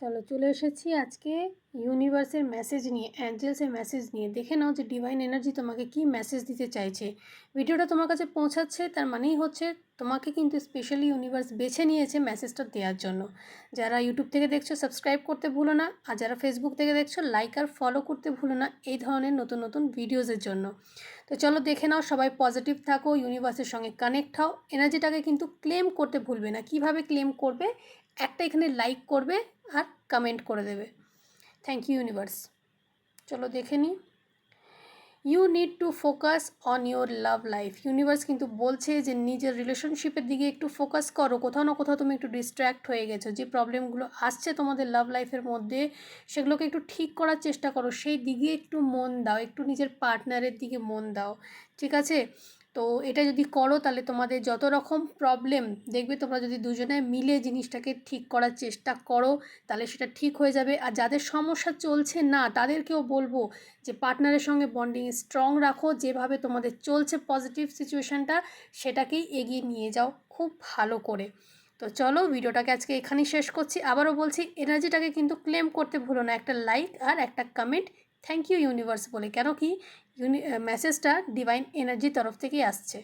চলো চলে এসেছি আজকে ইউনিভার্সের মেসেজ নিয়ে, অ্যাঞ্জেলসের মেসেজ নিয়ে। দেখে নাও যে ডিভাইন এনার্জি তোমাকে কি মেসেজ দিতে চাইছে। ভিডিওটা তোমার কাছে পৌঁছাচ্ছে তার মানেই হচ্ছে তোমাকে কিন্তু স্পেশালি ইউনিভার্স বেছে নিয়েছে মেসেজটা দেওয়ার জন্য। যারা ইউটিউব থেকে দেখছো সাবস্ক্রাইব করতে ভুলো না, আর যারা ফেসবুক থেকে দেখছো লাইক আর ফলো করতে ভুলো না এই ধরনের নতুন নতুন ভিডিওসের জন্য। তো চলো দেখে নাও, সবাই পজিটিভ থাকো, ইউনিভার্সের সঙ্গে কানেক্ট হও, এনার্জিটাকে কিন্তু ক্লেম করতে ভুলবে না। কিভাবে ক্লেম করবে? একটা এখানে লাইক করবে আর কমেন্ট করে দেবে। Thank you universe. চলো দেখে নিই। You need to focus on your love life. Universe কিন্তু বলছে যে নিজের রিলেশনশিপের দিকে একটু ফোকাস করো। কোথাও না কোথাও তুমি একটু ডিস্ট্র্যাক্ট হয়ে গেছো। যে প্রবলেমগুলো আসছে তোমাদের লাভ লাইফের মধ্যে সেগুলোকে একটু ঠিক করার চেষ্টা করো, সেই দিকে একটু মন দাও, একটু নিজের পার্টনারের দিকে মন দাও, ঠিক আছে? তো এটা যদি করো তাহলে তোমাদের যত রকম প্রবলেম দেখবে, তোমরা যদি দুজনে মিলে জিনিসটাকে ঠিক করার চেষ্টা করো তাহলে সেটা ঠিক হয়ে যাবে। আর যাদের সমস্যা চলছে না তাদেরকেও বলবো যে পার্টনারের সঙ্গে বন্ডিং স্ট্রং রাখো, যেভাবে তোমাদের চলছে পজিটিভ সিচুয়েশানটা সেটাকেই এগিয়ে নিয়ে যাও খুব ভালো করে। তো চলো ভিডিওটাকে আজকে এখানেই শেষ করছি। আবারও বলছি, এনার্জিটাকে কিন্তু ক্লেম করতে ভুলো না, একটা লাইক আর একটা কমেন্ট থ্যাংক ইউ ইউনিভার্স বলে। কেন কি মেসেজটা ডিভাইন এনার্জির তরফ থেকেই আসছে।